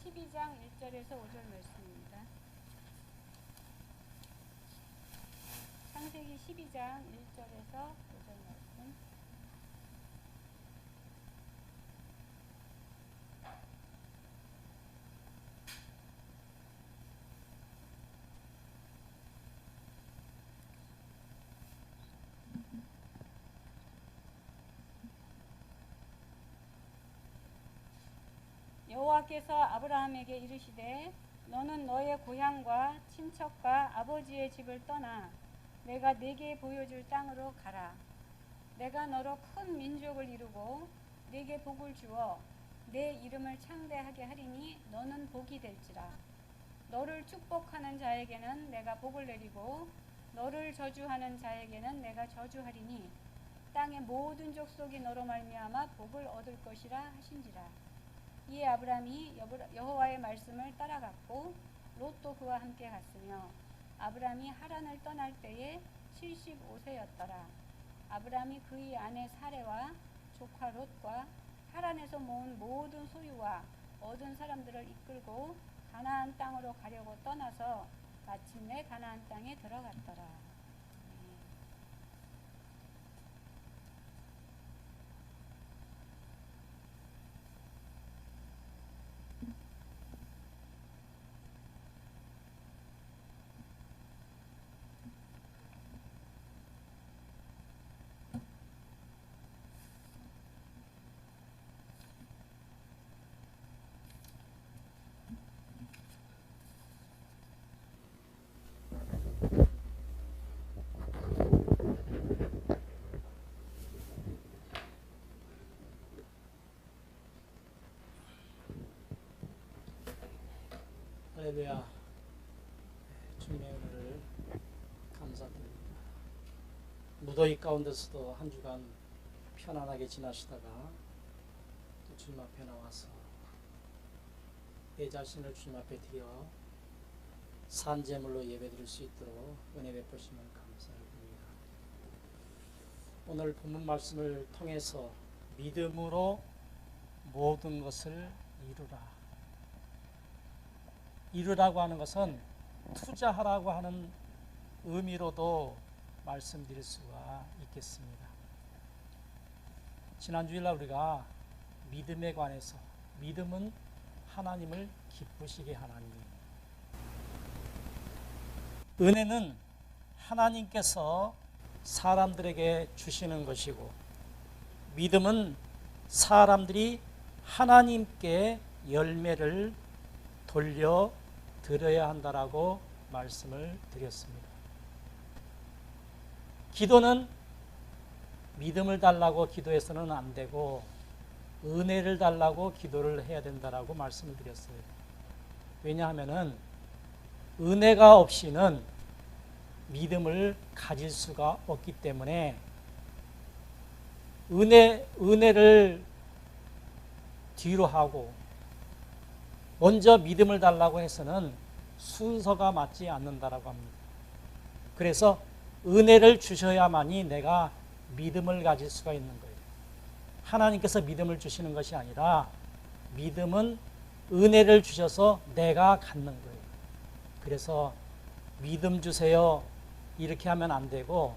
12장 1절에서 5절 말씀입니다. 창세기 12장 1절에서 5절 말씀. 여호와께서 아브라함에게 이르시되 너는 너의 고향과 친척과 아버지의 집을 떠나 내가 네게 보여줄 땅으로 가라. 내가 너로 큰 민족을 이루고 네게 복을 주어 내 이름을 창대하게 하리니 너는 복이 될지라. 너를 축복하는 자에게는 내가 복을 내리고 너를 저주하는 자에게는 내가 저주하리니 땅의 모든 족속이 너로 말미암아 복을 얻을 것이라 하신지라. 이에 아브라함이 여호와의 말씀을 따라갔고 롯도 그와 함께 갔으며 아브라함이 하란을 떠날 때에 75세였더라. 아브라함이 그의 아내 사레와 조카 롯과 하란에서 모은 모든 소유와 얻은 사람들을 이끌고 가나안 땅으로 가려고 떠나서 마침내 가나안 땅에 들어갔더라. 할렐루야. 주님의 은혜를 감사드립니다. 무더위 가운데서도 한 주간 편안하게 지나시다가 또 주님 앞에 나와서 내 자신을 주님 앞에 드려 산제물로 예배드릴 수 있도록 은혜 베푸심을 감사드립니다. 오늘 본문 말씀을 통해서 믿음으로 모든 것을 이루라. 이루라고 하는 것은 투자하라고 하는 의미로도 말씀드릴 수가 있겠습니다. 지난 주일날 우리가 믿음에 관해서 믿음은 하나님을 기쁘시게 하나님, 은혜는 하나님께서 사람들에게 주시는 것이고 믿음은 사람들이 하나님께 열매를 돌려 드려야 한다라고 말씀을 드렸습니다. 기도는 믿음을 달라고 기도해서는 안 되고 은혜를 달라고 기도를 해야 된다라고 말씀을 드렸어요. 왜냐하면은 은혜가 없이는 믿음을 가질 수가 없기 때문에 은혜를 뒤로 하고 먼저 믿음을 달라고 해서는 순서가 맞지 않는다라고 합니다. 그래서 은혜를 주셔야만이 내가 믿음을 가질 수가 있는 거예요. 하나님께서 믿음을 주시는 것이 아니라 믿음은 은혜를 주셔서 내가 갖는 거예요. 그래서 믿음 주세요 이렇게 하면 안 되고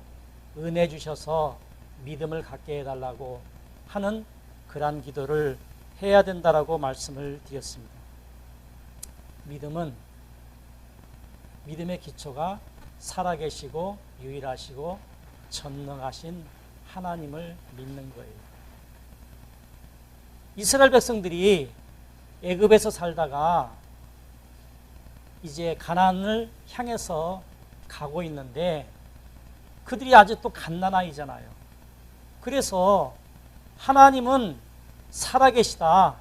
은혜 주셔서 믿음을 갖게 해달라고 하는 그러한 기도를 해야 된다라고 말씀을 드렸습니다. 믿음의 기초가 살아계시고 유일하시고 전능하신 하나님을 믿는 거예요. 이스라엘 백성들이 애굽에서 살다가 이제 가나안을 향해서 가고 있는데 그들이 아직도 갓난아이잖아요. 그래서 하나님은 살아계시다,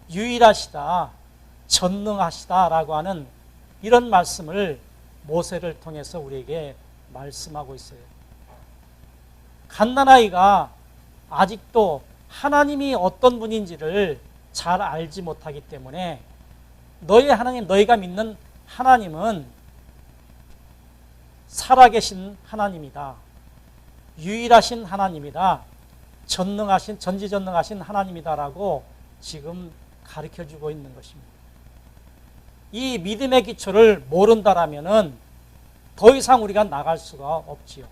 유일하시다, 전능하시다라고 하는 이런 말씀을 모세를 통해서 우리에게 말씀하고 있어요. 갓난아이가 아직도 하나님이 어떤 분인지를 잘 알지 못하기 때문에 너희 하나님, 너희가 믿는 하나님은 살아계신 하나님이다, 유일하신 하나님이다, 전지전능하신 하나님이다라고 지금 가르쳐주고 있는 것입니다. 이 믿음의 기초를 모른다라면은 더 이상 우리가 나갈 수가 없지요.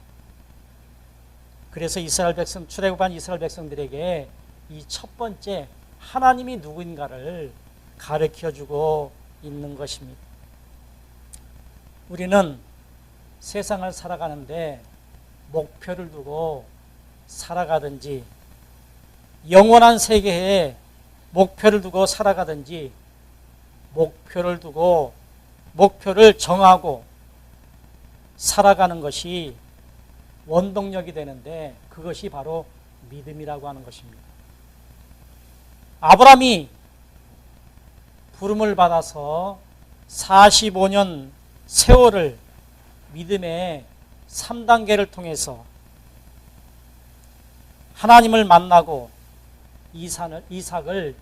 그래서 이스라엘 백성, 출애굽한 이스라엘 백성들에게 이 첫 번째 하나님이 누구인가를 가르쳐주고 있는 것입니다. 우리는 세상을 살아가는데 목표를 두고 살아가든지 영원한 세계에 목표를 두고 살아가든지 목표를 두고 목표를 정하고 살아가는 것이 원동력이 되는데 그것이 바로 믿음이라고 하는 것입니다. 아브라함이 부름을 받아서 45년 세월을 믿음의 3단계를 통해서 하나님을 만나고 이삭을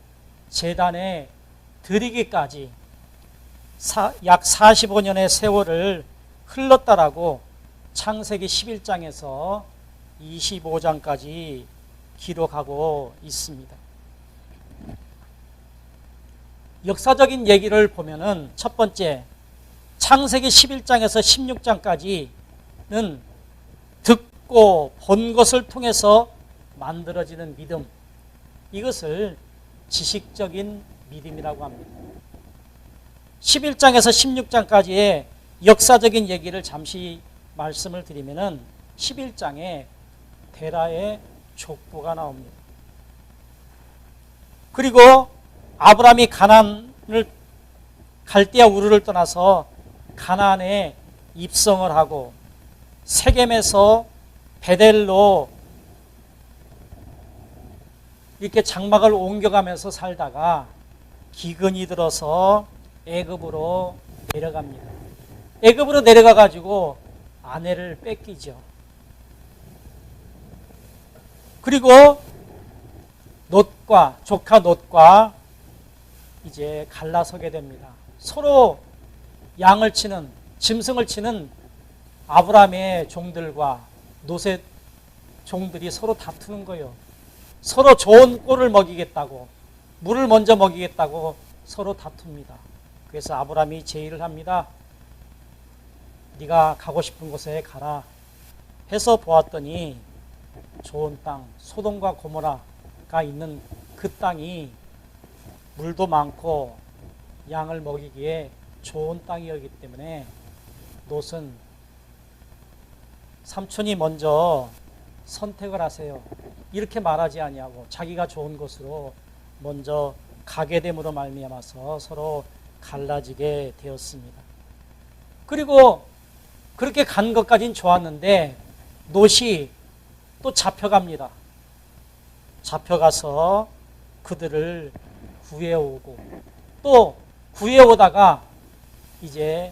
제단에 드리기까지 약 45년의 세월을 흘렀다라고 창세기 11장에서 25장까지 기록하고 있습니다. 역사적인 얘기를 보면은 첫 번째 창세기 11장에서 16장까지는 듣고 본 것을 통해서 만들어지는 믿음, 이것을 지식적인 믿음이라고 합니다. 11장에서 16장까지의 역사적인 얘기를 잠시 말씀을 드리면은 11장에 데라의 족보가 나옵니다. 그리고 아브라함이 가나안을 갈대아 우르를 떠나서 가나안에 입성을 하고 세겜에서 베델로 이렇게 장막을 옮겨가면서 살다가 기근이 들어서 애굽으로 내려갑니다. 애굽으로 내려가 가지고 아내를 뺏기죠. 그리고 롯과 조카 롯과 이제 갈라서게 됩니다. 서로 양을 치는, 짐승을 치는 아브라함의 종들과 롯의 종들이 서로 다투는 거예요. 서로 좋은 꼴을 먹이겠다고, 물을 먼저 먹이겠다고 서로 다툽니다. 그래서 아브라함이 제의를 합니다. 네가 가고 싶은 곳에 가라 해서 보았더니 좋은 땅, 소돔과 고모라가 있는 그 땅이 물도 많고 양을 먹이기에 좋은 땅이었기 때문에 롯은 삼촌이 먼저 선택을 하세요. 이렇게 말하지 아니하고 자기가 좋은 곳으로 먼저 가게 됨으로 말미암아서 서로 갈라지게 되었습니다. 그리고 그렇게 간 것까지는 좋았는데 롯이 또 잡혀갑니다. 잡혀가서 그들을 구해오고 또 구해오다가 이제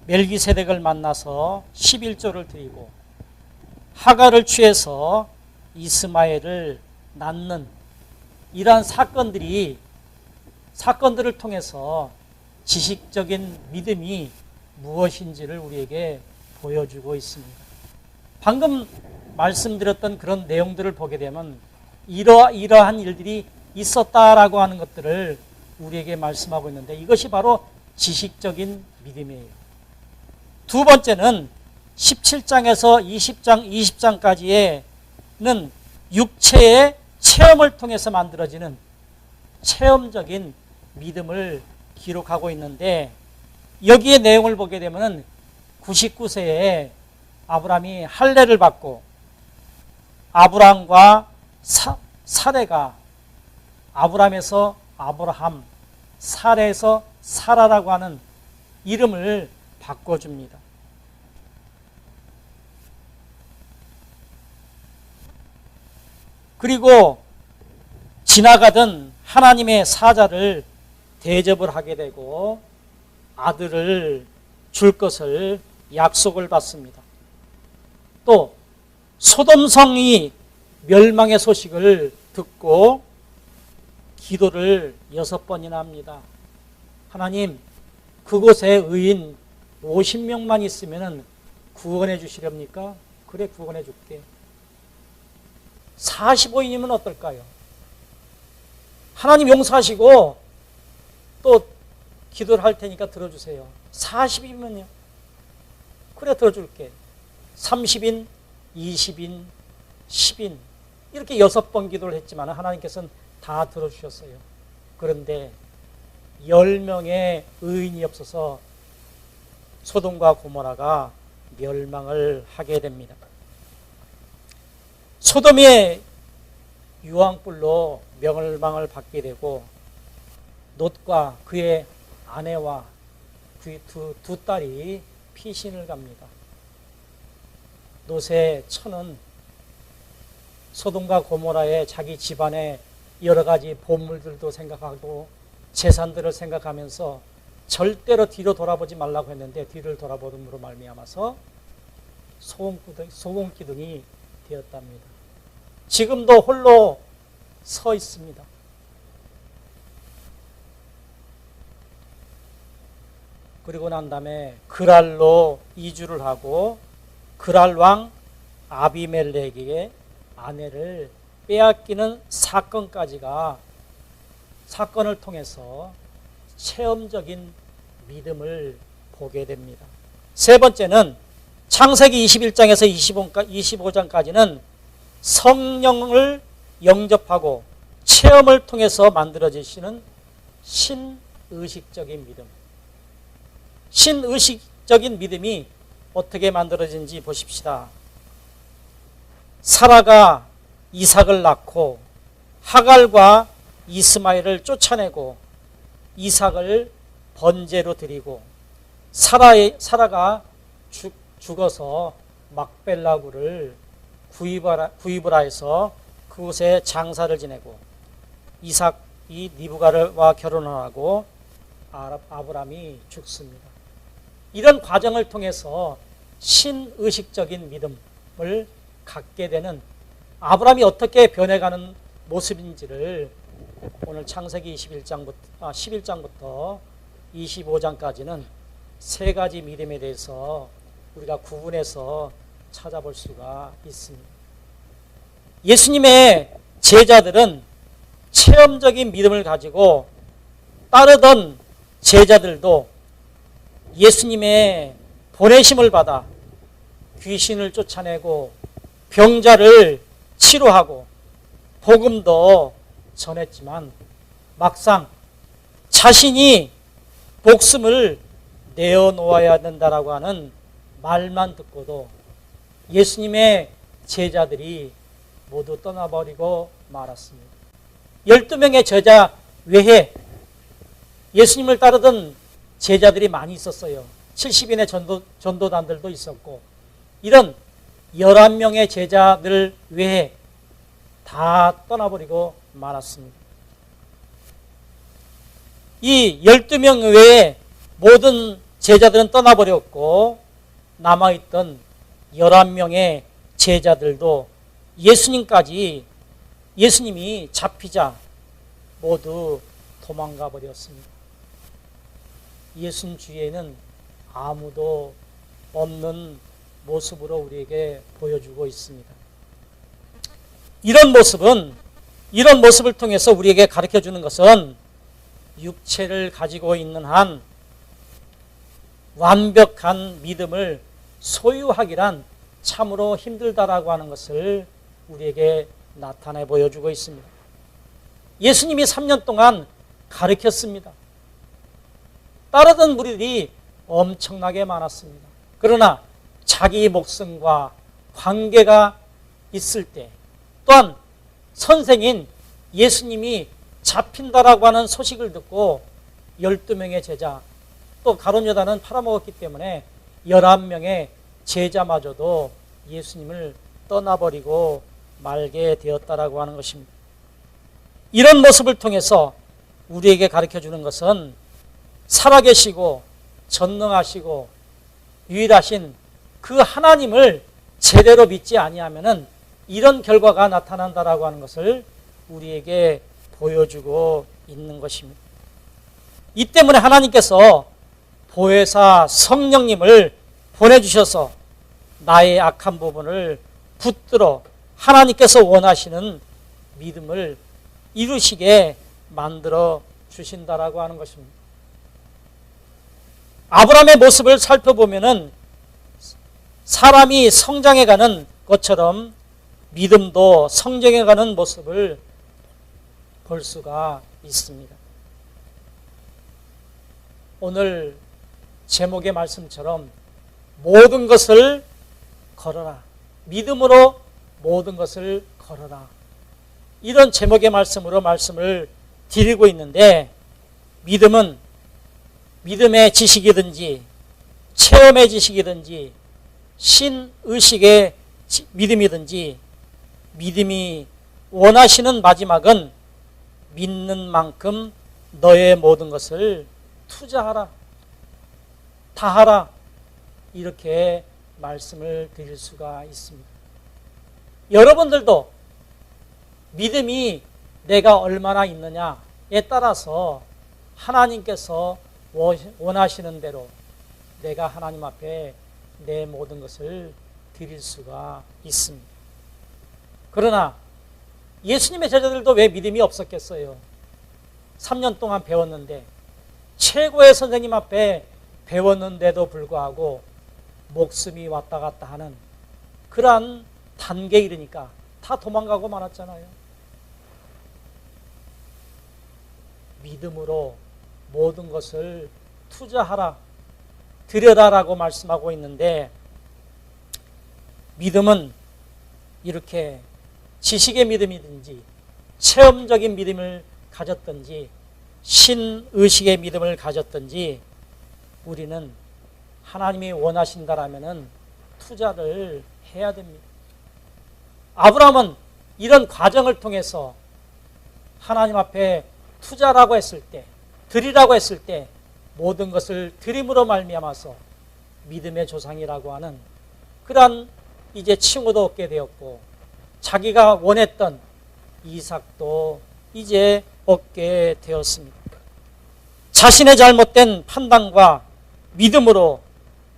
멜기세덱을 만나서 11조를 드리고 하갈을 취해서 이스마엘을 낳는 이러한 사건들을 통해서 지식적인 믿음이 무엇인지를 우리에게 보여주고 있습니다. 방금 말씀드렸던 그런 내용들을 보게 되면 이러한 일들이 있었다라고 하는 것들을 우리에게 말씀하고 있는데 이것이 바로 지식적인 믿음이에요. 두 번째는 17장에서 20장까지는 육체의 체험을 통해서 만들어지는 체험적인 믿음을 기록하고 있는데 여기에 내용을 보게 되면 99세에 아브라함이 할례를 받고 아브라함과 사레가 아브라함에서 아브라함, 사레에서 사라라고 하는 이름을 바꿔줍니다. 그리고 지나가던 하나님의 사자를 대접을 하게 되고 아들을 줄 것을 약속을 받습니다. 또 소돔성이 멸망의 소식을 듣고 기도를 6번이나 합니다. 하나님, 그곳에 의인 50명만 있으면 구원해 주시렵니까? 그래, 구원해 줄게. 45인이면 어떨까요? 하나님 용서하시고 또 기도를 할 테니까 들어주세요. 40이면요. 그래 들어줄게. 30인, 20인, 10인 이렇게 6번 기도를 했지만 하나님께서는 다 들어주셨어요. 그런데 10명의 의인이 없어서 소돔과 고모라가 멸망을 하게 됩니다. 소돔의 유황불로 멸망을 받게 되고 롯과 그의 아내와 그의 두 딸이 피신을 갑니다. 롯의 처는 소돔과 고모라의 자기 집안의 여러 가지 보물들도 생각하고 재산들을 생각하면서 절대로 뒤로 돌아보지 말라고 했는데 뒤를 돌아보므로 말미암아서 소금기둥이 되었답니다. 지금도 홀로 서 있습니다. 그리고 난 다음에 그랄로 이주를 하고 그랄 왕 아비멜렉에게 아내를 빼앗기는 사건을 통해서 체험적인 믿음을 보게 됩니다. 세 번째는 창세기 21장에서 25장까지는 성령을 영접하고 체험을 통해서 만들어지시는 신의식적인 믿음. 신의식적인 믿음이 어떻게 만들어진지 보십시다. 사라가 이삭을 낳고 하갈과 이스마엘을 쫓아내고 이삭을 번제로 드리고 사라가 죽어서 막벨라굴을 구입을 하여서 그곳에 장사를 지내고 이삭이 리브가와 결혼을 하고 아브람이 죽습니다. 이런 과정을 통해서 신의식적인 믿음을 갖게 되는 아브람이 어떻게 변해가는 모습인지를 오늘 창세기 11장부터 25장까지는 세 가지 믿음에 대해서 우리가 구분해서 찾아볼 수가 있습니다. 예수님의 제자들은 체험적인 믿음을 가지고 따르던 제자들도 예수님의 보내심을 받아 귀신을 쫓아내고 병자를 치료하고 복음도 전했지만 막상 자신이 목숨을 내어놓아야 된다라고 하는 말만 듣고도 예수님의 제자들이 모두 떠나버리고 말았습니다. 12명의 제자 외에 예수님을 따르던 제자들이 많이 있었어요. 70인의 전도단들도 있었고 이런 11명의 제자들 외에 다 떠나버리고 말았습니다. 이 12명 외에 모든 제자들은 떠나버렸고 남아있던 11명의 제자들도 예수님이 잡히자 모두 도망가 버렸습니다. 예수님 주위에는 아무도 없는 모습으로 우리에게 보여주고 있습니다. 이런 모습을 통해서 우리에게 가르쳐주는 것은 육체를 가지고 있는 한 완벽한 믿음을 소유하기란 참으로 힘들다라고 하는 것을 우리에게 나타내 보여주고 있습니다. 예수님이 3년 동안 가르쳤습니다. 따르던 무리들이 엄청나게 많았습니다. 그러나 자기 목숨과 관계가 있을 때 또한 선생인 예수님이 잡힌다라고 하는 소식을 듣고 12명의 제자 또 가룟유다는 팔아먹었기 때문에 11명의 제자마저도 예수님을 떠나버리고 말게 되었다라고 하는 것입니다. 이런 모습을 통해서 우리에게 가르쳐주는 것은 살아계시고 전능하시고 유일하신 그 하나님을 제대로 믿지 아니하면은 이런 결과가 나타난다라고 하는 것을 우리에게 보여주고 있는 것입니다. 이 때문에 하나님께서 보혜사 성령님을 보내주셔서 나의 악한 부분을 붙들어 하나님께서 원하시는 믿음을 이루시게 만들어 주신다라고 하는 것입니다. 아브라함의 모습을 살펴보면은 사람이 성장해가는 것처럼 믿음도 성장해가는 모습을 볼 수가 있습니다. 오늘 제목의 말씀처럼 모든 것을 걸어라. 믿음으로 모든 것을 걸어라. 이런 제목의 말씀으로 말씀을 드리고 있는데, 믿음은 믿음의 지식이든지 체험의 지식이든지 신의식의 믿음이든지, 믿음이 원하시는 마지막은 믿는 만큼 너의 모든 것을 투자하라, 다하라, 이렇게 말씀을 드릴 수가 있습니다. 여러분들도 믿음이 내가 얼마나 있느냐에 따라서 하나님께서 원하시는 대로 내가 하나님 앞에 내 모든 것을 드릴 수가 있습니다. 그러나 예수님의 제자들도 왜 믿음이 없었겠어요? 3년 동안 배웠는데, 최고의 선생님 앞에 배웠는데도 불구하고 목숨이 왔다 갔다 하는 그러한 단계에 이르니까 다 도망가고 말았잖아요. 믿음으로 모든 것을 투자하라, 드려라라고 말씀하고 있는데, 믿음은 이렇게 지식의 믿음이든지 체험적인 믿음을 가졌든지 신의식의 믿음을 가졌든지 우리는 하나님이 원하신다라면은 투자를 해야 됩니다. 아브라함은 이런 과정을 통해서 하나님 앞에 투자라고 했을 때, 드리라고 했을 때 모든 것을 드림으로 말미암아서 믿음의 조상이라고 하는 그러한 이제 칭호도 얻게 되었고, 자기가 원했던 이삭도 이제 얻게 되었습니다. 자신의 잘못된 판단과 믿음으로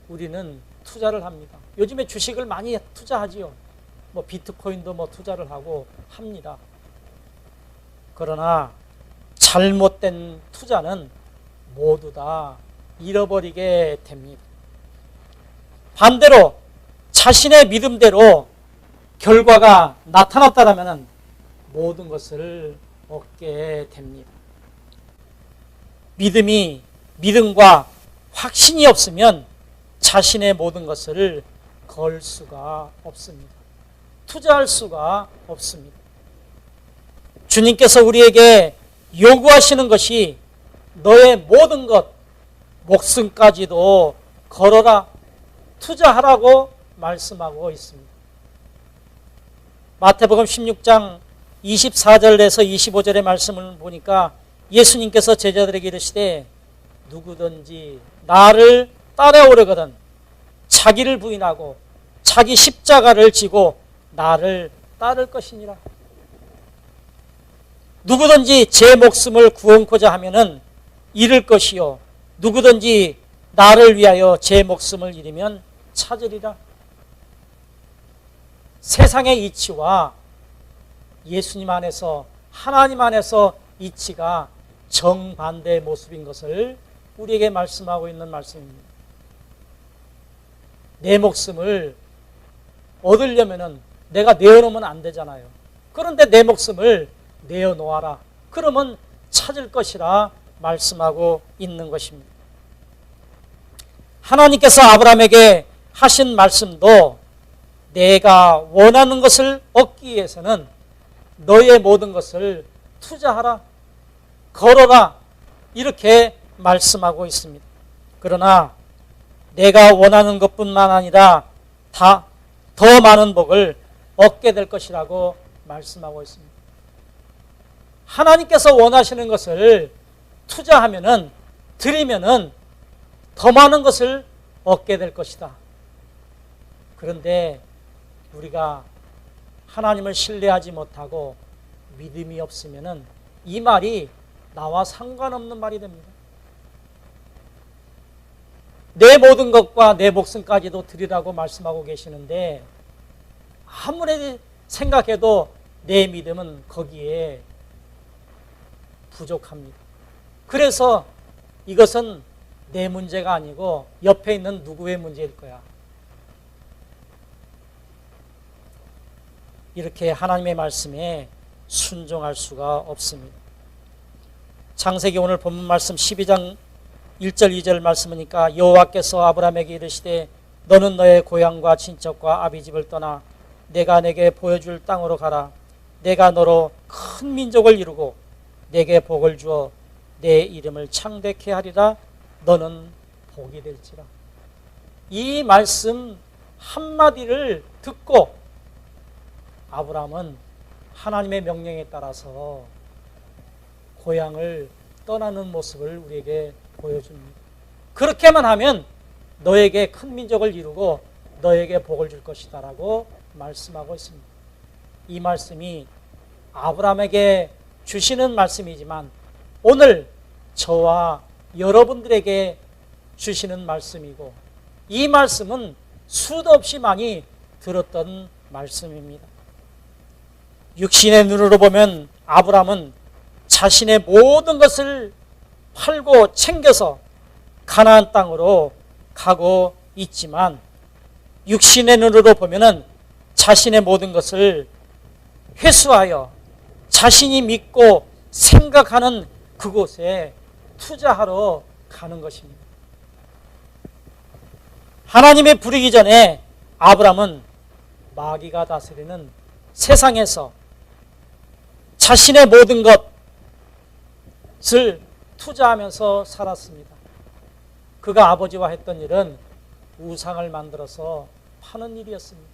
우리는 투자를 합니다. 요즘에 주식을 많이 투자하지요. 뭐 비트코인도 뭐 투자를 하고 합니다. 그러나 잘못된 투자는 모두 다 잃어버리게 됩니다. 반대로 자신의 믿음대로 결과가 나타났다면 모든 것을 얻게 됩니다. 믿음과 확신이 없으면 자신의 모든 것을 걸 수가 없습니다. 투자할 수가 없습니다. 주님께서 우리에게 요구하시는 것이 너의 모든 것, 목숨까지도 걸어라, 투자하라고 말씀하고 있습니다. 마태복음 16장 24절에서 25절의 말씀을 보니까 예수님께서 제자들에게 이르시되 누구든지 나를 따라오려거든 자기를 부인하고 자기 십자가를 지고 나를 따를 것이니라. 누구든지 제 목숨을 구원코자 하면은 잃을 것이요 누구든지 나를 위하여 제 목숨을 잃으면 찾으리라. 세상의 이치와 예수님 안에서 하나님 안에서 이치가 정반대의 모습인 것을 우리에게 말씀하고 있는 말씀입니다. 내 목숨을 얻으려면은 내가 내어놓으면 안 되잖아요. 그런데 내 목숨을 내어놓아라. 그러면 찾을 것이라 말씀하고 있는 것입니다. 하나님께서 아브라함에게 하신 말씀도 내가 원하는 것을 얻기 위해서는 너의 모든 것을 투자하라, 걸어라, 이렇게 말씀하고 있습니다. 그러나 내가 원하는 것뿐만 아니라 더 많은 복을 얻게 될 것이라고 말씀하고 있습니다. 하나님께서 원하시는 것을 투자하면은, 드리면은 더 많은 것을 얻게 될 것이다. 그런데 우리가 하나님을 신뢰하지 못하고 믿음이 없으면은 이 말이 나와 상관없는 말이 됩니다. 내 모든 것과 내 목숨까지도 드리라고 말씀하고 계시는데 아무리 생각해도 내 믿음은 거기에 부족합니다. 그래서 이것은 내 문제가 아니고 옆에 있는 누구의 문제일 거야. 이렇게 하나님의 말씀에 순종할 수가 없습니다. 창세기 오늘 본문 말씀 12장 1절 2절 말씀이니까 여호와께서 아브라함에게 이르시되 너는 너의 고향과 친척과 아비집을 떠나 내가 내게 보여줄 땅으로 가라. 내가 너로 큰 민족을 이루고 내게 복을 주어 내 이름을 창대케 하리라. 너는 복이 될지라. 이 말씀 한마디를 듣고 아브라함은 하나님의 명령에 따라서 고향을 떠나는 모습을 우리에게 보여줍니다. 그렇게만 하면 너에게 큰 민족을 이루고 너에게 복을 줄 것이다 라고 말씀하고 있습니다. 이 말씀이 아브라함에게 주시는 말씀이지만 오늘 저와 여러분들에게 주시는 말씀이고 이 말씀은 수도 없이 많이 들었던 말씀입니다. 육신의 눈으로 보면 아브라함은 자신의 모든 것을 팔고 챙겨서 가나안 땅으로 가고 있지만 육신의 눈으로 보면은 자신의 모든 것을 회수하여 자신이 믿고 생각하는 그곳에 투자하러 가는 것입니다. 하나님의 부르기 전에 아브라함은 마귀가 다스리는 세상에서 자신의 모든 것을 투자하면서 살았습니다. 그가 아버지와 했던 일은 우상을 만들어서 파는 일이었습니다.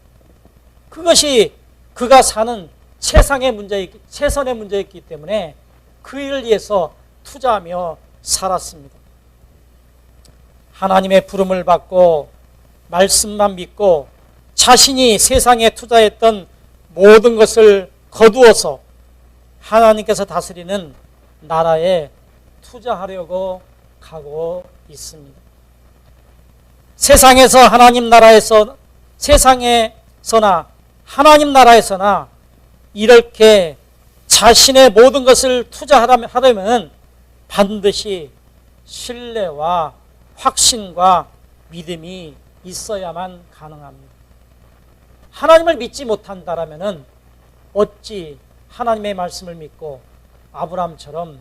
그것이 그가 사는 최선의 문제였기 때문에 그 일을 위해서 투자하며 살았습니다. 하나님의 부름을 받고 말씀만 믿고 자신이 세상에 투자했던 모든 것을 거두어서 하나님께서 다스리는 나라에 투자하려고 가고 있습니다. 세상에서나 하나님 나라에서나 이렇게 자신의 모든 것을 투자하려면 반드시 신뢰와 확신과 믿음이 있어야만 가능합니다. 하나님을 믿지 못한다라면 어찌 하나님의 말씀을 믿고 아브라함처럼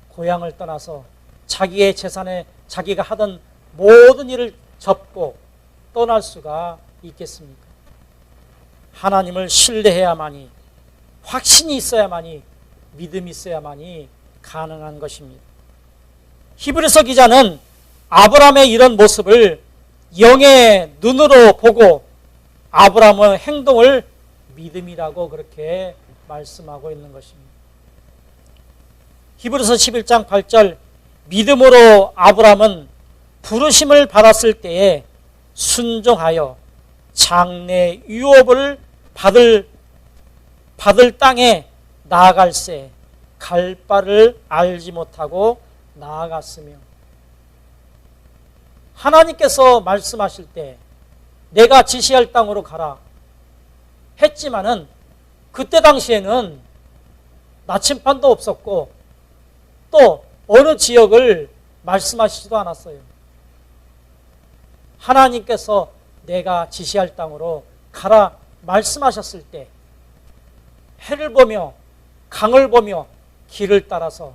고향을 떠나서 자기의 재산에 자기가 하던 모든 일을 접고 떠날 수가 있겠습니까? 하나님을 신뢰해야만이, 확신이 있어야만이, 믿음이 있어야만이 가능한 것입니다. 히브리서 기자는 아브라함의 이런 모습을 영의 눈으로 보고 아브라함의 행동을 믿음이라고 그렇게 말씀하고 있는 것입니다. 히브리서 11장 8절 믿음으로 아브라함은 부르심을 받았을 때에 순종하여 장래 유업을 받을 땅에 나아갈새 갈 바를 알지 못하고 나아갔으며 하나님께서 말씀하실 때 내가 지시할 땅으로 가라 했지만은 그때 당시에는 나침반도 없었고 또 어느 지역을 말씀하시지도 않았어요. 하나님께서 내가 지시할 땅으로 가라 말씀하셨을 때 해를 보며 강을 보며 길을 따라서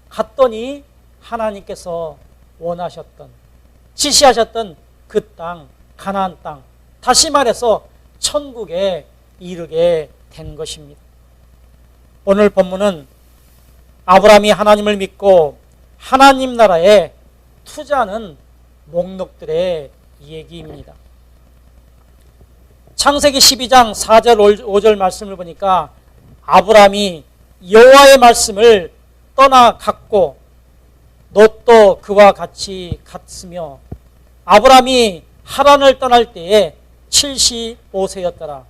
갔더니 하나님께서 원하셨던 지시하셨던 그 땅, 가나안 땅, 다시 말해서 천국에 이르게 된 것입니다. 오늘 본문은 아브라함이 하나님을 믿고 하나님 나라에 투자하는 목록들의 얘기입니다. 창세기 12장 4절 5절 말씀을 보니까 아브라함이 여호와의 말씀을 떠나갔고 롯도 그와 같이 갔으며 아브라함이 하란을 떠날 때에 75세였더라.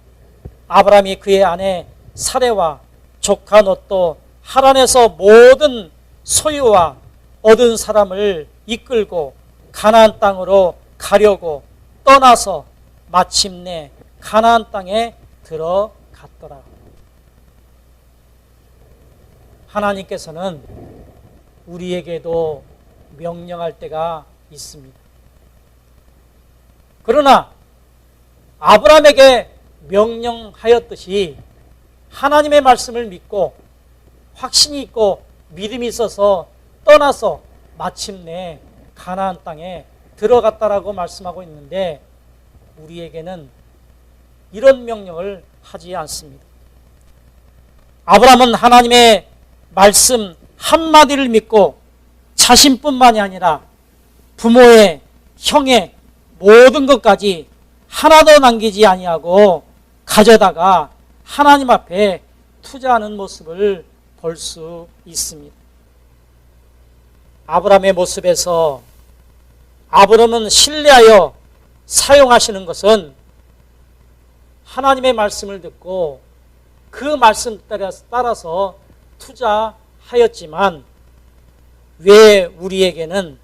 아브라함이 그의 아내 사레와 조카 롯도 하란에서 모든 소유와 얻은 사람을 이끌고 가나안 땅으로 가려고 떠나서 마침내 가나안 땅에 들어갔더라. 하나님께서는 우리에게도 명령할 때가 있습니다. 그러나 아브라함에게 명령하였듯이 하나님의 말씀을 믿고 확신이 있고 믿음이 있어서 떠나서 마침내 가나안 땅에 들어갔다라고 말씀하고 있는데 우리에게는 이런 명령을 하지 않습니다. 아브라함은 하나님의 말씀 한마디를 믿고 자신뿐만이 아니라 부모의, 형의 모든 것까지 하나도 남기지 아니하고 가져다가 하나님 앞에 투자하는 모습을 볼 수 있습니다. 아브라함의 모습에서 아브라함은 신뢰하여 사용하시는 것은 하나님의 말씀을 듣고 그 말씀 따라서 투자하였지만 왜 우리에게는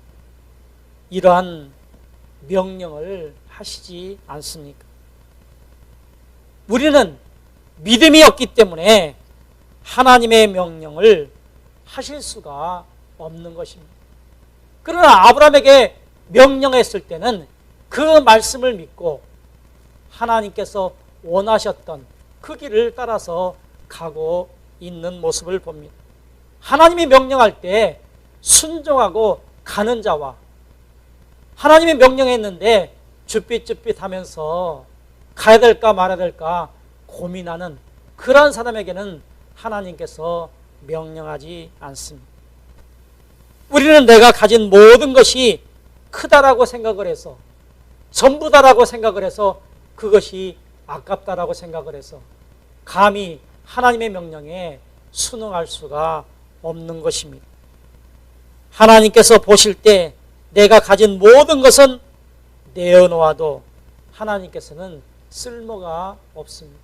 이러한 명령을 하시지 않습니까? 우리는 믿음이 없기 때문에 하나님의 명령을 하실 수가 없는 것입니다. 그러나 아브라함에게 명령했을 때는 그 말씀을 믿고 하나님께서 원하셨던 그 길을 따라서 가고 있는 모습을 봅니다. 하나님이 명령할 때 순종하고 가는 자와 하나님이 명령했는데 쭈삣쭈삣 하면서 가야 될까 말아야 될까 고민하는 그러한 사람에게는 하나님께서 명령하지 않습니다. 우리는 내가 가진 모든 것이 크다라고 생각을 해서 전부다라고 생각을 해서 그것이 아깝다라고 생각을 해서 감히 하나님의 명령에 순응할 수가 없는 것입니다. 하나님께서 보실 때 내가 가진 모든 것은 내어놓아도 하나님께서는 쓸모가 없습니다.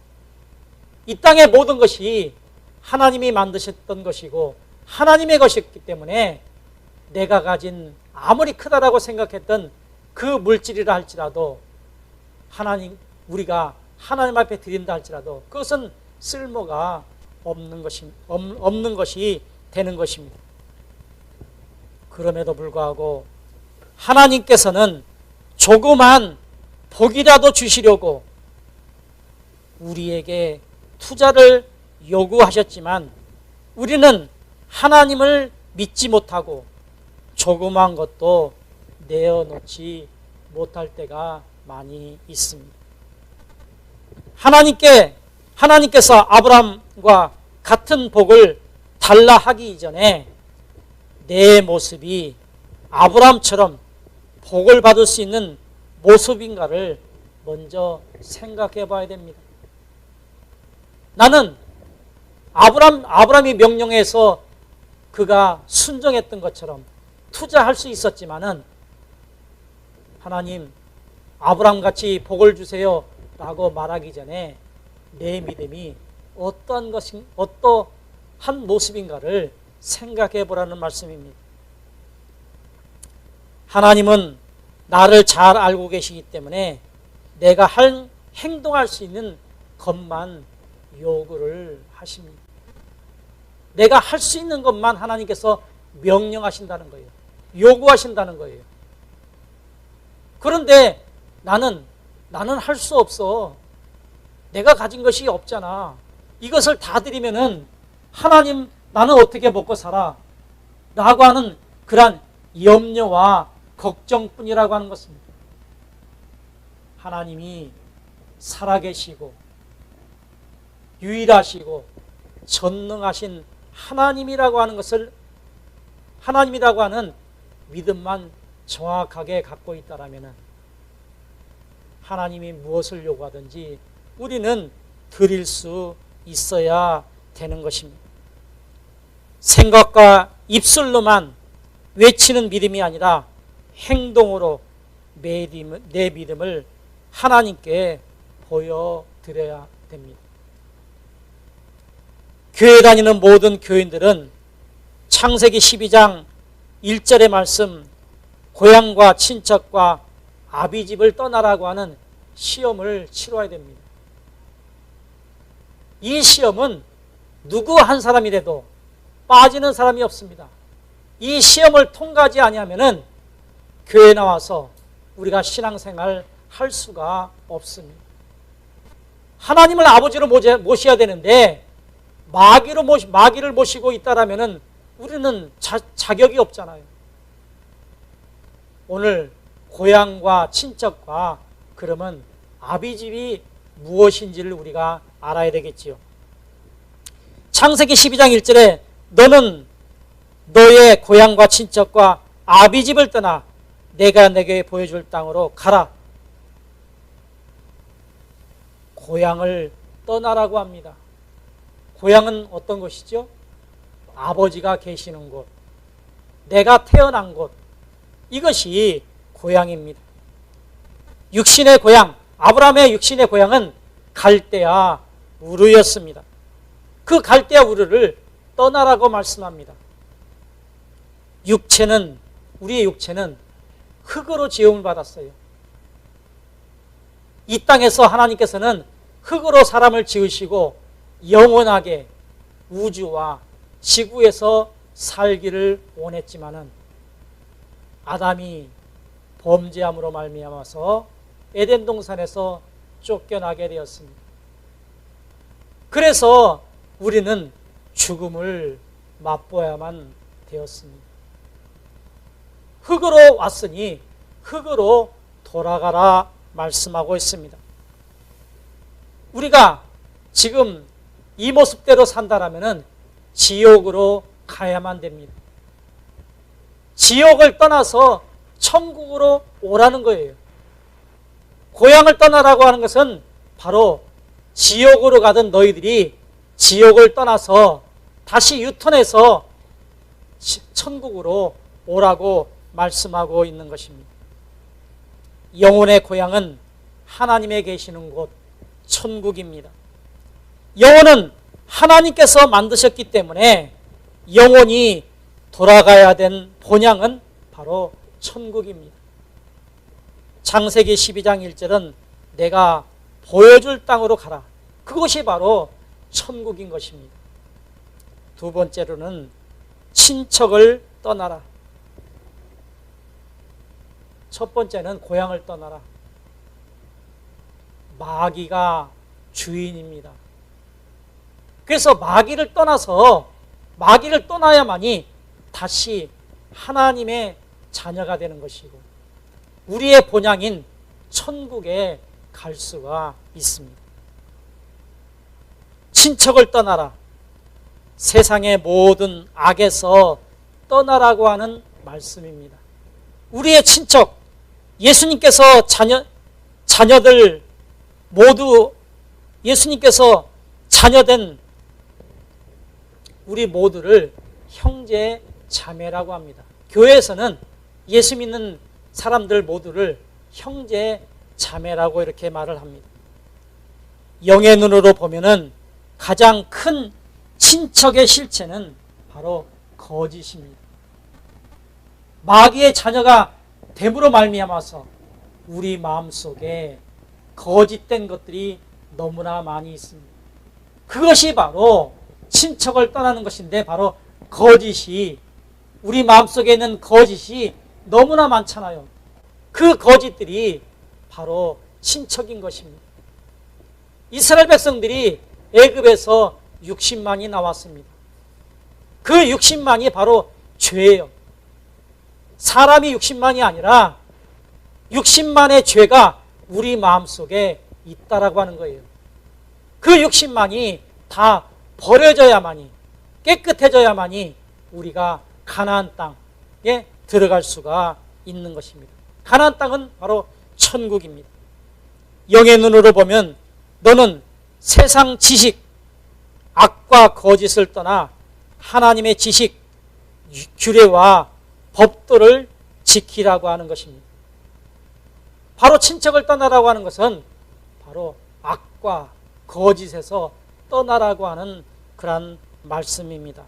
이 땅의 모든 것이 하나님이 만드셨던 것이고 하나님의 것이었기 때문에 내가 가진 아무리 크다라고 생각했던 그 물질이라 할지라도 우리가 하나님 앞에 드린다 할지라도 그것은 쓸모가 없는 것이 되는 것입니다. 그럼에도 불구하고 하나님께서는 조그만 복이라도 주시려고 우리에게 투자를 요구하셨지만 우리는 하나님을 믿지 못하고 조그만 것도 내어놓지 못할 때가 많이 있습니다. 하나님께서 아브라함과 같은 복을 달라 하기 이전에 내 모습이 아브라함처럼 복을 받을 수 있는 모습인가를 먼저 생각해 봐야 됩니다. 나는 아브라함이 명령해서 그가 순종했던 것처럼 투자할 수 있었지만은 하나님 아브라함같이 복을 주세요 라고 말하기 전에 내 믿음이 어떠한 모습인가를 생각해 보라는 말씀입니다. 하나님은 나를 잘 알고 계시기 때문에 내가 행동할 수 있는 것만 요구를 하십니다. 내가 할 수 있는 것만 하나님께서 명령하신다는 거예요. 요구하신다는 거예요. 그런데 나는 할 수 없어. 내가 가진 것이 없잖아. 이것을 다 드리면은 하나님 나는 어떻게 먹고 살아? 라고 하는 그런 염려와 걱정뿐이라고 하는 것입니다. 하나님이 살아계시고 유일하시고 전능하신 하나님이라고 하는 것을 하나님이라고 하는 믿음만 정확하게 갖고 있다라면 하나님이 무엇을 요구하든지 우리는 드릴 수 있어야 되는 것입니다. 생각과 입술로만 외치는 믿음이 아니라 행동으로 내 믿음을 하나님께 보여드려야 됩니다. 교회 다니는 모든 교인들은 창세기 12장 1절의 말씀 고향과 친척과 아비집을 떠나라고 하는 시험을 치러야 됩니다. 이 시험은 누구 한 사람이라도 빠지는 사람이 없습니다. 이 시험을 통과하지 아니하면은 교회 나와서 우리가 신앙생활 할 수가 없습니다. 하나님을 아버지로 모셔야 되는데 마귀를 모시고 있다라면은 우리는 자격이 없잖아요. 오늘 고향과 친척과 그러면 아비집이 무엇인지를 우리가 알아야 되겠지요. 창세기 12장 1절에 너는 너의 고향과 친척과 아비집을 떠나 내가 내게 보여줄 땅으로 가라. 고향을 떠나라고 합니다. 고향은 어떤 곳이죠? 아버지가 계시는 곳, 내가 태어난 곳, 이것이 고향입니다. 육신의 고향, 아브라함의 육신의 고향은 갈대아 우르였습니다. 그 갈대아 우르를 떠나라고 말씀합니다. 우리의 육체는 흙으로 지음을 받았어요. 이 땅에서 하나님께서는 흙으로 사람을 지으시고 영원하게 우주와 지구에서 살기를 원했지만은 아담이 범죄함으로 말미암아서 에덴 동산에서 쫓겨나게 되었습니다. 그래서 우리는 죽음을 맛보아야만 되었습니다. 흙으로 왔으니 흙으로 돌아가라 말씀하고 있습니다. 우리가 지금 이 모습대로 산다라면은 지옥으로 가야만 됩니다. 지옥을 떠나서 천국으로 오라는 거예요. 고향을 떠나라고 하는 것은 바로 지옥으로 가던 너희들이 지옥을 떠나서 다시 유턴해서 천국으로 오라고 말씀하고 있는 것입니다. 영혼의 고향은 하나님의 계시는 곳 천국입니다. 영혼은 하나님께서 만드셨기 때문에 영혼이 돌아가야 된 본향은 바로 천국입니다. 창세기 12장 1절은 내가 보여줄 땅으로 가라. 그것이 바로 천국인 것입니다. 두 번째로는 친척을 떠나라. 첫 번째는 고향을 떠나라. 마귀가 주인입니다. 그래서 마귀를 떠나야만이 다시 하나님의 자녀가 되는 것이고 우리의 본향인 천국에 갈 수가 있습니다. 친척을 떠나라. 세상의 모든 악에서 떠나라고 하는 말씀입니다. 우리의 친척, 예수님께서 자녀들 모두 예수님께서 자녀된 우리 모두를 형제 자매라고 합니다. 교회에서는 예수 믿는 사람들 모두를 형제 자매라고 이렇게 말을 합니다. 영의 눈으로 보면은 가장 큰 친척의 실체는 바로 거짓입니다. 마귀의 자녀가 됨으로 말미암아서 우리 마음속에 거짓된 것들이 너무나 많이 있습니다. 그것이 바로 친척을 떠나는 것인데 바로 거짓이 우리 마음속에 있는 거짓이 너무나 많잖아요. 그 거짓들이 바로 친척인 것입니다. 이스라엘 백성들이 애굽에서 60만이 나왔습니다. 그 60만이 바로 죄예요. 사람이 60만이 아니라 60만의 죄가 우리 마음속에 있다라고 하는 거예요. 그 60만이 다 버려져야만이 깨끗해져야만이 우리가 가나안 땅에 들어갈 수가 있는 것입니다. 가나안 땅은 바로 천국입니다. 영의 눈으로 보면 너는 세상 지식, 악과 거짓을 떠나 하나님의 지식, 규례와 법도를 지키라고 하는 것입니다. 바로 친척을 떠나라고 하는 것은 바로 악과 거짓에서 떠나라고 하는 그런 말씀입니다.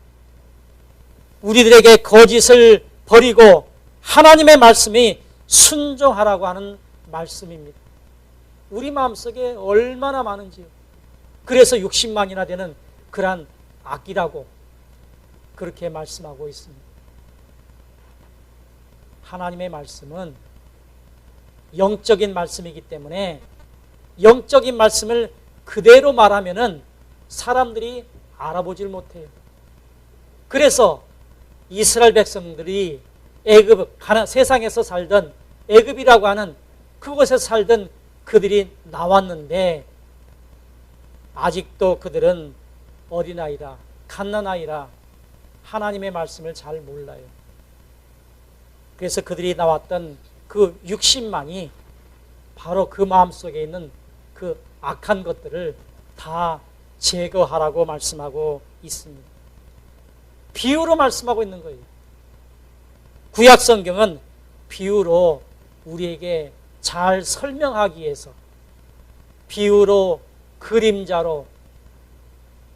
우리들에게 거짓을 버리고 하나님의 말씀이 순종하라고 하는 말씀입니다. 우리 마음속에 얼마나 많은지요. 그래서 60만이나 되는 그러한 악이라고 그렇게 말씀하고 있습니다. 하나님의 말씀은 영적인 말씀이기 때문에 영적인 말씀을 그대로 말하면은 사람들이 알아보질 못해요. 그래서 이스라엘 백성들이 애굽, 세상에서 살던 애굽이라고 하는 그곳에서 살던 그들이 나왔는데 아직도 그들은 어린아이라 갓난아이라 하나님의 말씀을 잘 몰라요. 그래서 그들이 나왔던 그 육신만이 바로 그 마음속에 있는 그 악한 것들을 다 제거하라고 말씀하고 있습니다. 비유로 말씀하고 있는 거예요. 구약 성경은 비유로 우리에게 잘 설명하기 위해서 비유로 그림자로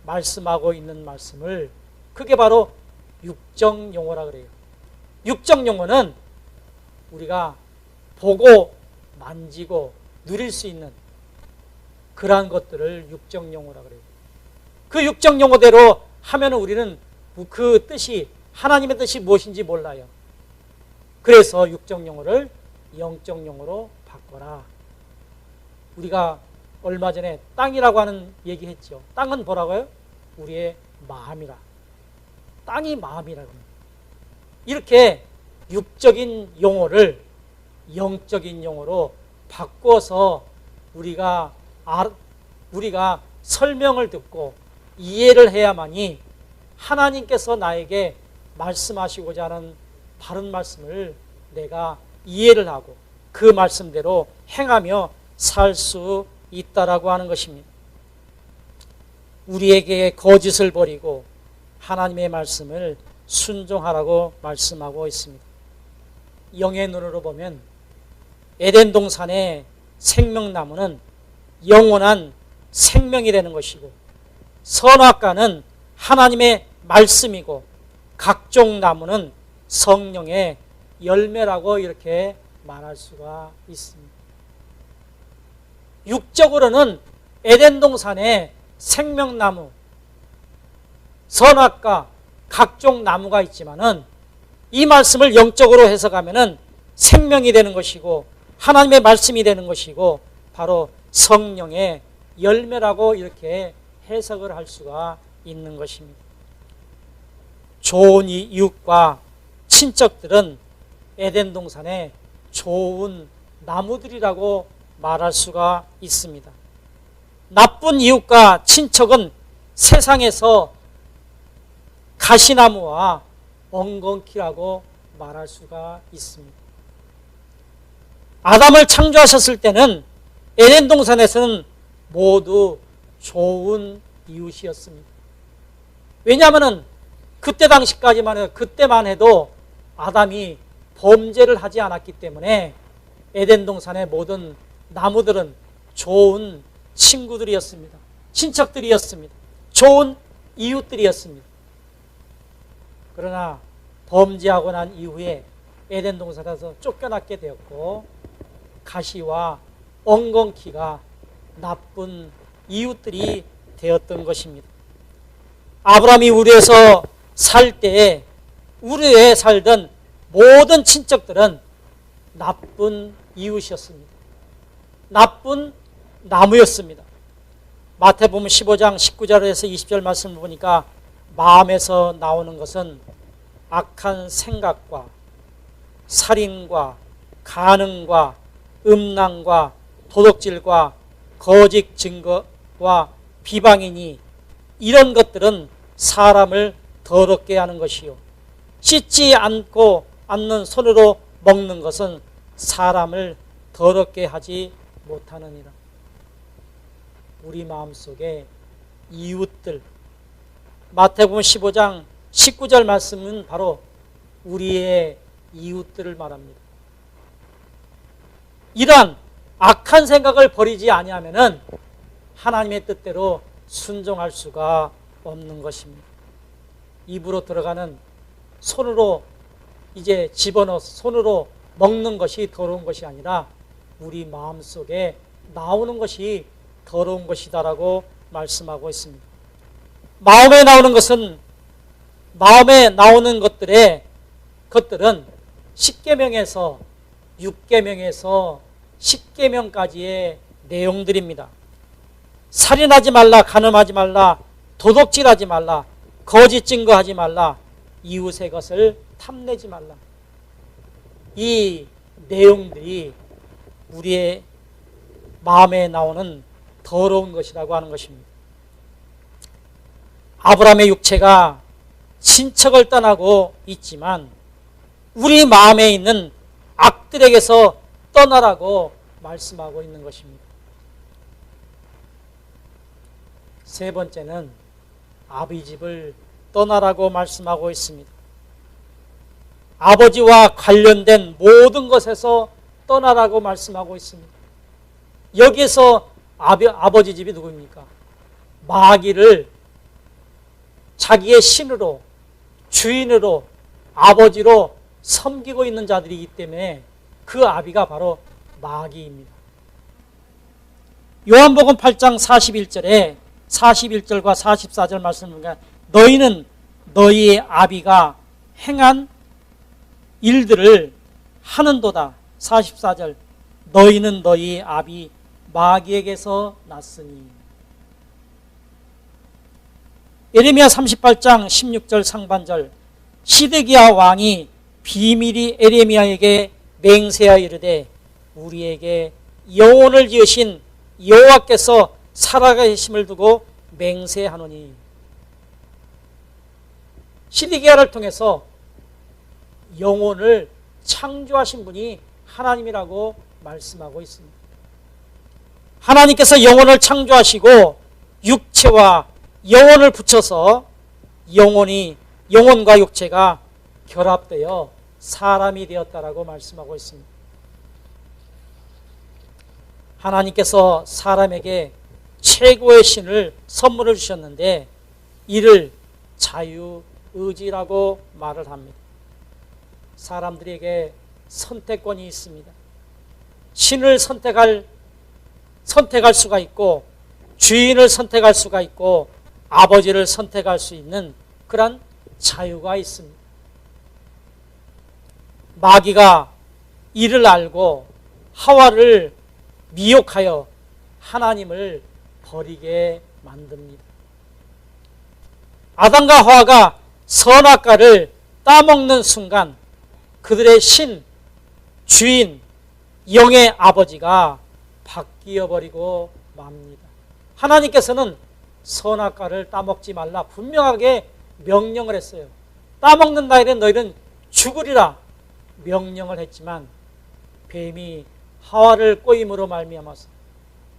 말씀하고 있는 말씀을 그게 바로 육정용어라 그래요. 육정용어는 우리가 보고 만지고 누릴 수 있는 그러한 것들을 육정용어라 그래요. 그 육정용어대로 하면 우리는 그 뜻이 하나님의 뜻이 무엇인지 몰라요. 그래서 육정용어를 영정용어로 바꿔라. 우리가 얼마 전에 땅이라고 하는 얘기했죠. 땅은 뭐라고요? 우리의 마음이라. 땅이 마음이라고 합니다. 이렇게 육적인 용어를 영적인 용어로 바꿔서 우리가 설명을 듣고 이해를 해야만이 하나님께서 나에게 말씀하시고자 하는 바른 말씀을 내가 이해를 하고 그 말씀대로 행하며 살 수 있다라고 하는 것입니다. 우리에게 거짓을 버리고 하나님의 말씀을 순종하라고 말씀하고 있습니다. 영의 눈으로 보면 에덴 동산의 생명나무는 영원한 생명이라는 것이고 선악과는 하나님의 말씀이고 각종 나무는 성령의 열매라고 이렇게 말할 수가 있습니다. 육적으로는 에덴 동산에 생명나무, 선악과 각종 나무가 있지만은 이 말씀을 영적으로 해석하면은 생명이 되는 것이고 하나님의 말씀이 되는 것이고 바로 성령의 열매라고 이렇게 해석을 할 수가 있는 것입니다. 좋은 이웃과 친척들은 에덴 동산의 좋은 나무들이라고 말할 수가 있습니다. 나쁜 이웃과 친척은 세상에서 가시나무와 엉겅퀴라고 말할 수가 있습니다. 아담을 창조하셨을 때는 에덴 동산에서는 모두 좋은 이웃이었습니다. 왜냐하면 그때 당시까지만 해도 그때만 해도 아담이 범죄를 하지 않았기 때문에 에덴 동산의 모든 나무들은 좋은 친구들이었습니다. 친척들이었습니다. 좋은 이웃들이었습니다. 그러나 범죄하고 난 이후에 에덴 동산에서 쫓겨나게 되었고 가시와 엉겅퀴가 나쁜 이웃들이 되었던 것입니다. 아브라함이 우르에서 살 때에 우르에 살던 모든 친척들은 나쁜 이웃이었습니다. 나쁜 나무였습니다. 마태복음 15장 19절에서 20절 말씀을 보니까 마음에서 나오는 것은 악한 생각과 살인과 간음과 음란과 도둑질과 거짓 증거와 비방이니 이런 것들은 사람을 더럽게 하는 것이요 씻지 않는 손으로 먹는 것은 사람을 더럽게 하지 못하느니라. 우리 마음속에 이웃들, 마태복음 15장 19절 말씀은 바로 우리의 이웃들을 말합니다. 이러한 악한 생각을 버리지 아니하면은 하나님의 뜻대로 순종할 수가 없는 것입니다. 입으로 들어가는 손으로 이제 집어넣어서 손으로 먹는 것이 더러운 것이 아니라 우리 마음속에 나오는 것이 더러운 것이다라고 말씀하고 있습니다. 마음에 나오는 것들은 십계명에서 6계명에서 10계명까지의 내용들입니다. 살인하지 말라, 간음하지 말라, 도둑질하지 말라, 거짓 증거하지 말라, 이웃의 것을 탐내지 말라. 이 내용들이 우리의 마음에 나오는 더러운 것이라고 하는 것입니다. 아브라함의 육체가 친척을 떠나고 있지만 우리 마음에 있는 악들에게서 떠나라고 말씀하고 있는 것입니다. 세 번째는 아비 집을 떠나라고 말씀하고 있습니다. 아버지와 관련된 모든 것에서 떠나라고 말씀하고 있습니다. 여기에서 아버지 집이 누구입니까? 마귀를 자기의 신으로, 주인으로, 아버지로 섬기고 있는 자들이기 때문에 그 아비가 바로 마귀입니다. 요한복음 8장 41절에 41절과 44절 말씀을 보니까 너희는 너희의 아비가 행한 일들을 하는도다. 44절 너희는 너희 아비 마귀에게서 났으니. 예레미야 38장 16절 상반절 시드기야 왕이 비밀이 에레미야에게 맹세하여 이르되 우리에게 영혼을 지으신 여호와께서 살아계심을 두고 맹세하노니. 시드기야를 통해서 영혼을 창조하신 분이 하나님이라고 말씀하고 있습니다. 하나님께서 영혼을 창조하시고 육체와 영혼을 붙여서 영혼과 육체가 결합되어 사람이 되었다라고 말씀하고 있습니다. 하나님께서 사람에게 최고의 신을 선물을 주셨는데 이를 자유의지라고 말을 합니다. 사람들에게 선택권이 있습니다. 신을 선택할 수가 있고 주인을 선택할 수가 있고 아버지를 선택할 수 있는 그런 자유가 있습니다. 마귀가 이를 알고 하와를 미혹하여 하나님을 버리게 만듭니다. 아담과 하와가 선악과를 따먹는 순간 그들의 신, 주인, 영의 아버지가 바뀌어버리고 맙니다. 하나님께서는 선악과를 따먹지 말라 분명하게 명령을 했어요. 따먹는 날에는 너희는 죽으리라 명령을 했지만 뱀이 하와를 꼬임으로 말미암아서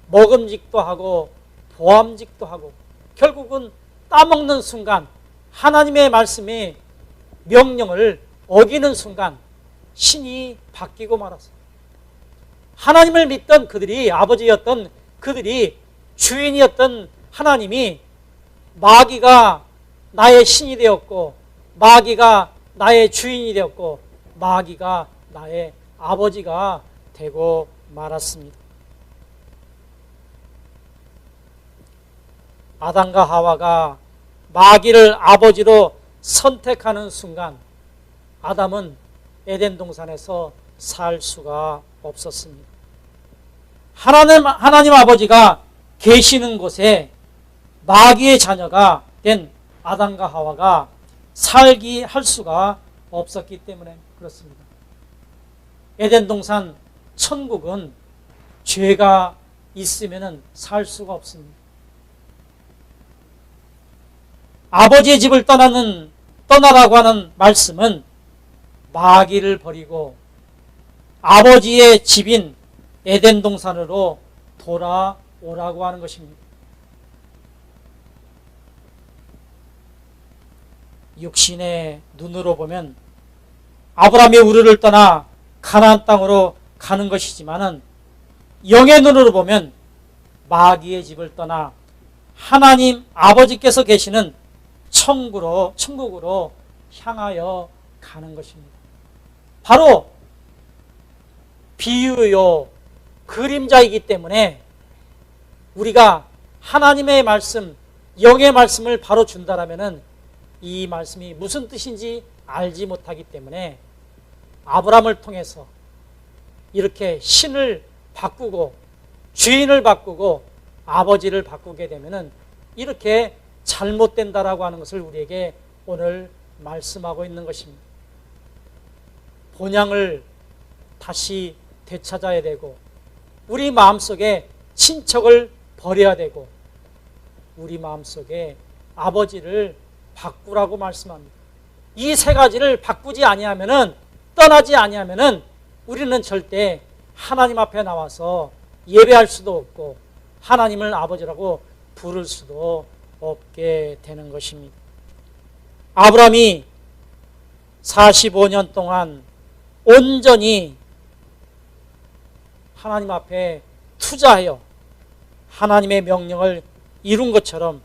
먹음직도 하고 보암직도 하고 결국은 따먹는 순간 하나님의 말씀에 명령을 어기는 순간 신이 바뀌고 말았어요. 하나님을 믿던 그들이, 아버지였던 그들이, 주인이었던 하나님이 마귀가 나의 신이 되었고 마귀가 나의 주인이 되었고 마귀가 나의 아버지가 되고 말았습니다. 아담과 하와가 마귀를 아버지로 선택하는 순간 아담은 에덴 동산에서 살 수가 없었습니다. 하나님 아버지가 계시는 곳에 마귀의 자녀가 된 아담과 하와가 살기 할 수가 없었기 때문에 그렇습니다. 에덴 동산 천국은 죄가 있으면 살 수가 없습니다. 아버지의 집을 떠나라고 하는 말씀은 마귀를 버리고 아버지의 집인 에덴 동산으로 돌아오라고 하는 것입니다. 육신의 눈으로 보면 아브라함이 우르를 떠나 가나안 땅으로 가는 것이지만은 영의 눈으로 보면 마귀의 집을 떠나 하나님 아버지께서 계시는 천국으로 향하여 가는 것입니다. 바로 비유요, 그림자이기 때문에 우리가 하나님의 말씀, 영의 말씀을 바로 준다라면은 이 말씀이 무슨 뜻인지 알지 못하기 때문에 아브라함을 통해서 이렇게 신을 바꾸고 주인을 바꾸고 아버지를 바꾸게 되면은 이렇게 잘못된다라고 하는 것을 우리에게 오늘 말씀하고 있는 것입니다. 본향을 다시 되찾아야 되고 우리 마음속에 친척을 버려야 되고 우리 마음속에 아버지를 바꾸라고 말씀합니다. 이 세 가지를 바꾸지 아니하면은 떠나지 아니하면은 우리는 절대 하나님 앞에 나와서 예배할 수도 없고 하나님을 아버지라고 부를 수도 없게 되는 것입니다. 아브라함이 45년 동안 온전히 하나님 앞에 투자하여 하나님의 명령을 이룬 것처럼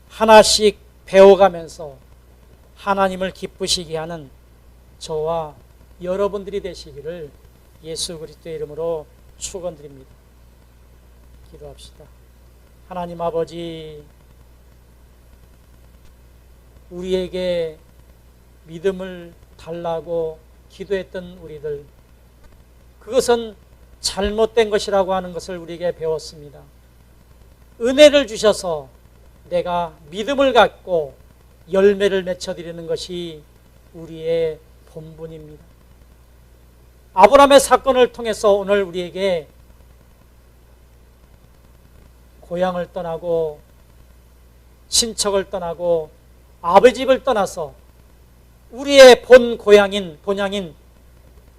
하나씩 배워가면서 하나님을 기쁘시게 하는 저와 여러분들이 되시기를 예수 그리스도의 이름으로 축원드립니다. 기도합시다. 하나님 아버지, 우리에게 믿음을 달라고 기도했던 우리들, 그것은 잘못된 것이라고 하는 것을 우리에게 배웠습니다. 은혜를 주셔서 내가 믿음을 갖고 열매를 맺혀드리는 것이 우리의 본분입니다. 아브라함의 사건을 통해서 오늘 우리에게 고향을 떠나고 친척을 떠나고 아버지 집을 떠나서 우리의 본 고향인 본향인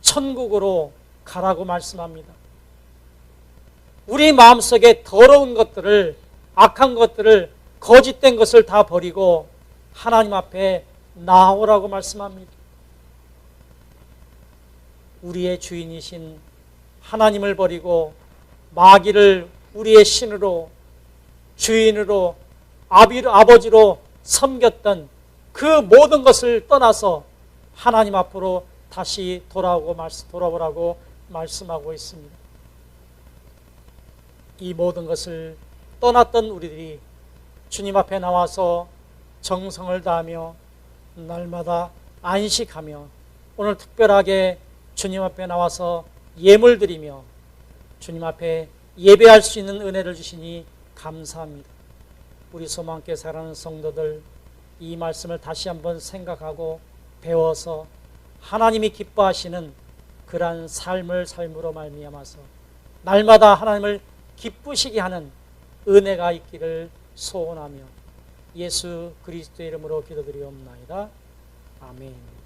천국으로 가라고 말씀합니다. 우리 마음속에 더러운 것들을, 악한 것들을, 거짓된 것을 다 버리고 하나님 앞에 나오라고 말씀합니다. 우리의 주인이신 하나님을 버리고 마귀를 우리의 신으로, 주인으로, 아버지로 섬겼던 그 모든 것을 떠나서 하나님 앞으로 다시 돌아오라고 말씀하고 있습니다. 이 모든 것을 떠났던 우리들이 주님 앞에 나와서 정성을 다하며 날마다 안식하며 오늘 특별하게 주님 앞에 나와서 예물 드리며 주님 앞에 예배할 수 있는 은혜를 주시니 감사합니다. 우리 소망교회 사랑하는 성도들, 이 말씀을 다시 한번 생각하고 배워서 하나님이 기뻐하시는 그러한 삶을 삶으로 말미암아서 날마다 하나님을 기쁘시게 하는 은혜가 있기를 소원하며 예수 그리스도의 이름으로 기도드리옵나이다. 아멘.